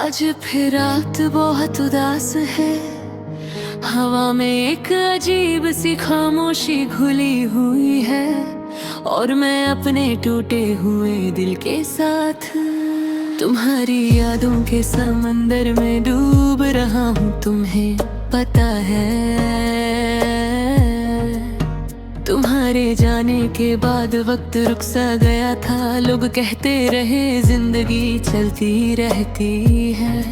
आज फिर रात बहुत उदास है, हवा में एक अजीब सी खामोशी घुली हुई है, और मैं अपने टूटे हुए दिल के साथ तुम्हारी यादों के समंदर में डूब रहा हूँ। तुम्हें पता है, तुम्हारे जाने के बाद वक्त रुक सा गया था। लोग कहते रहे जिंदगी चलती रहती है,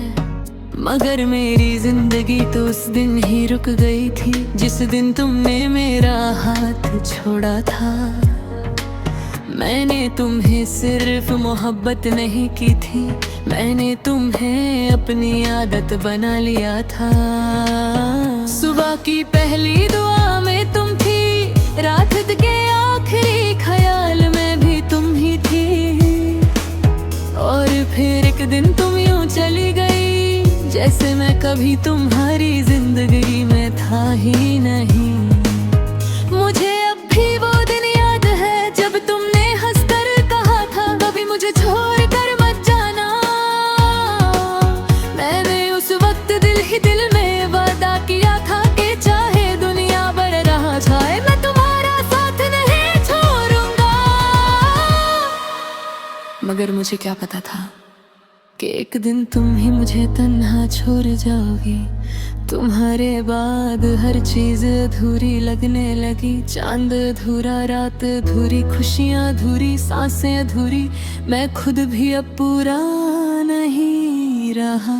मगर मेरी जिंदगी तो उस दिन ही रुक गई थी जिस दिन तुमने मेरा हाथ छोड़ा था। मैंने तुम्हें सिर्फ मोहब्बत नहीं की थी, मैंने तुम्हें अपनी आदत बना लिया था। सुबह की पहली दुआ में तुम थी, रात के आखिरी ख्याल में भी तुम ही थी, और फिर एक दिन तुम यूं चली गई जैसे मैं कभी तुम्हारी जिंदगी में था ही नहीं। मुझे अब भी वो दिन याद है जब तुमने हंसकर कहा था कभी मुझे छोड़ कर मत जाना। मैंने उस वक्त दिल ही दिल में वादा किया था कि चाहे दुनिया भर रहा जाए मैं तुम्हारा साथ नहीं छोड़ूंगा। मगर मुझे क्या पता था कि एक दिन तुम ही मुझे तन्हा छोड़ जाओगी। तुम्हारे बाद हर चीज अधूरी लगने लगी, चांद अधूरा, रात अधूरी, खुशियां अधूरी, सांसें अधूरी, मैं खुद भी अब पूरा नहीं रहा।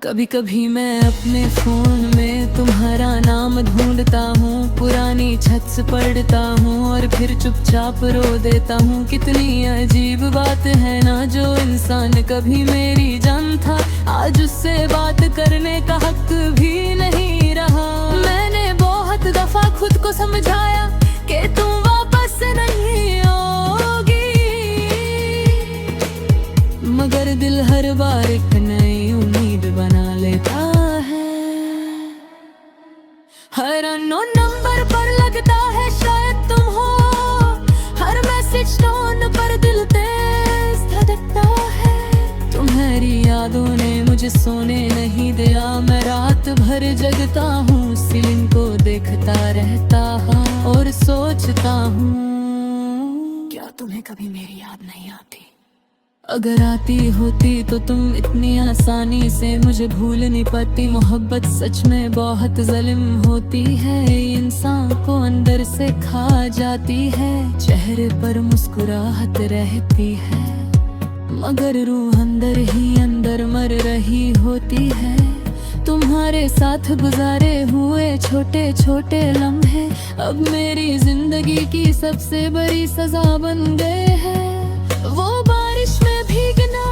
कभी कभी मैं अपने फोन में तुम्हारा नाम ढूंढता हूँ, पुरानी छत से पढ़ता हूँ और फिर चुपचाप रो देता हूँ। कितनी अजीब बात है ना, जो इंसान कभी मेरी जान था आज उससे बात करने का हक भी नहीं रहा। मैंने बहुत दफा खुद को समझाया कि तुम वापस नहीं आओगी, मगर दिल हर बार एक नई उम्मीद बना लेता है। हर अननोन नंबर पर लगता है शायद तुम हो, हर मैसेज टोन पर दिल तेज धड़कता है। तुम्हारी यादों ने मुझे सोने नहीं दिया, मैं रात भर जगता हूँ, सीलिंग को देखता रहता हूँ और सोचता हूँ क्या तुम्हें कभी मेरी याद नहीं आती। अगर आती होती तो तुम इतनी आसानी से मुझे भूल नहीं पाती। मोहब्बत सच में बहुत ज़लिम होती है, इंसान को अंदर से खा जाती है। चेहरे पर मुस्कुराहट रहती है मगर रूह अंदर ही अंदर मर रही होती है। तुम्हारे साथ गुजारे हुए छोटे छोटे लम्हे अब मेरी जिंदगी की सबसे बड़ी सजा बन गए हैं। वो बारिश में भीगना,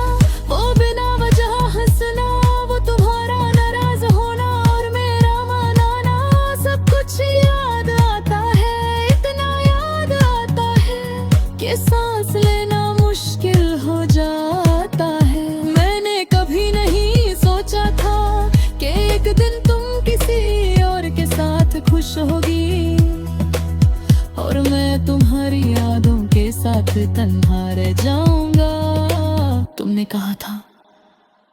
वो बिना वजह हंसना, वो तुम्हारा नाराज होना और मेरा मनाना, सब कुछ याद आता है, इतना याद आता है कि सांस लेना मुश्किल हो जाता है। मैंने कभी नहीं सोचा था कि एक दिन तुम किसी और के साथ खुश होगी और मैं तुम्हारी यादों के साथ तन्हा रह जाऊंगा। तुमने कहा था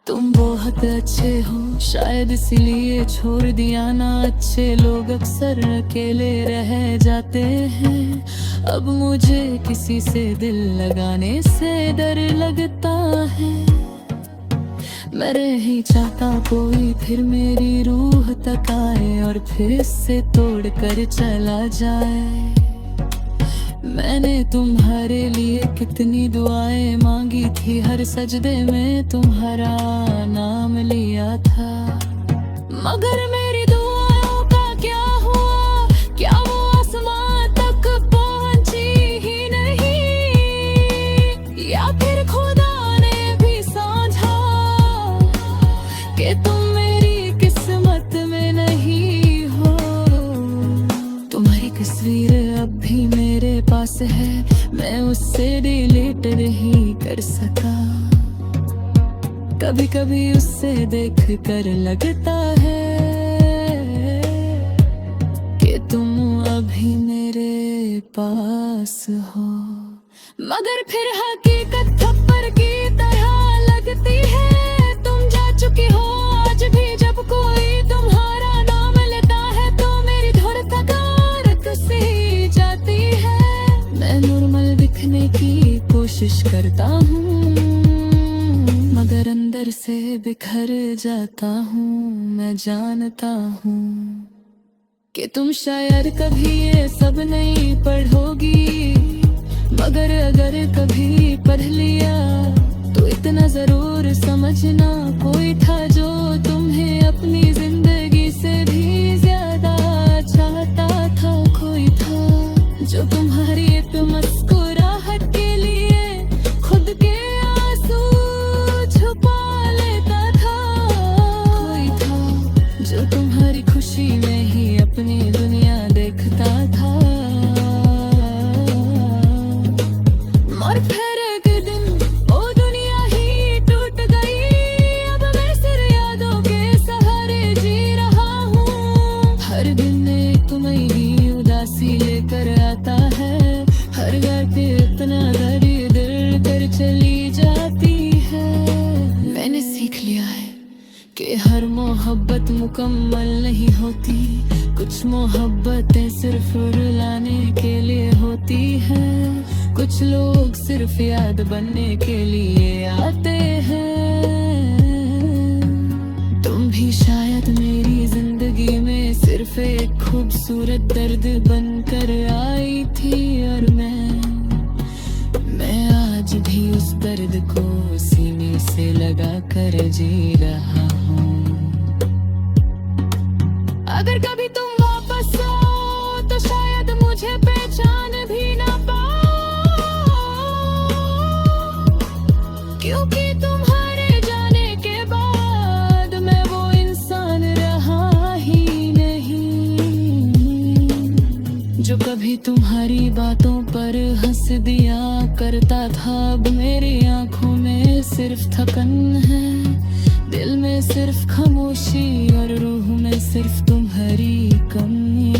तुम बहुत अच्छे हो, शायद इसीलिए छोड़ दिया ना। अच्छे लोग अक्सर अकेले रह जाते हैं, अब मुझे किसी से दिल लगाने से डर लगता है। मैं रह ही चाहता कोई फिर मेरी रूह तक आए और फिर इससे तोड़ कर चला जाए। मैंने तुम्हारे लिए कितनी दुआएं मांगी थी, हर सजदे में तुम्हारा नाम लिया था, मगर मेरी दुआओं का क्या हुआ? क्या वो आसमां तक पहुंची ही नहीं, या फिर खुदा ने भी समझा कि तुम मेरी किस्मत में नहीं हो। तुम्हारी तस्वीर अब भी मेरे पास है, मैं उससे डिलीट नहीं कर सका। कभी कभी उससे देख कर लगता है कि तुम अभी मेरे पास हो, मगर फिर हकीकत थप्पड़ की तरह लगती है। की हो आज भी। जब कोई तुम्हारा नाम लेता है तो मेरी धुन थकावट सी जाती है। मैं नॉर्मल दिखने की कोशिश करता हूँ, मगर अंदर से बिखर जाता हूँ। मैं जानता हूँ कि तुम शायद कभी ये सब नहीं पढ़ोगी, मगर अगर कभी पढ़ लिया तो इतना जरूर समझना, कोई था जो तुम्हें अपनी जिंदगी से भी ज्यादा चाहता था। कोई था जो तुम्हारी एक मुस्कुराहट के लिए खुद के आंसू छुपा लेता था। कोई था जो तुम्हारी खुशी में ही अपनी दुनिया देखता था। और फिर एक दिन वो दुनिया ही टूट गई। अब मैं सिर्फ यादों के सहारे जी रहा हूँ। हर दिन एक नई उदासी लेकर आता है, हर रात इतना दर्द कर चली जाती है। मैंने सीख लिया है कि हर मोहब्बत मुकम्मल नहीं होती, कुछ मोहब्बतें सिर्फ रुलाने के लिए होती है। कुछ लोग सिर्फ याद बनने के लिए आते हैं। तुम भी शायद मेरी जिंदगी में सिर्फ एक खूबसूरत दर्द बनकर आई थी, और मैं आज भी उस दर्द को सीने से लगा कर जी रहा हूँ। अगर कभी तुम वापस आओ तो शायद मुझे पहचान भी ना पाओ, क्योंकि तुम्हारे जाने के बाद मैं वो इंसान रहा ही नहीं जो कभी तुम्हारी बातों पर हंस दिया करता था। अब मेरी आंखों में सिर्फ थकन है, दिल में सिर्फ खामोशी और रूह में सिर्फ तुम्हारी कमी।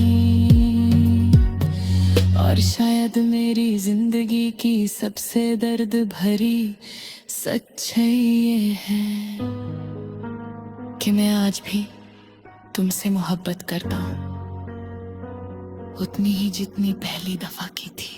और शायद मेरी जिंदगी की सबसे दर्द भरी सच्चाई ये है कि मैं आज भी तुमसे मोहब्बत करता हूँ, उतनी ही जितनी पहली दफा की थी।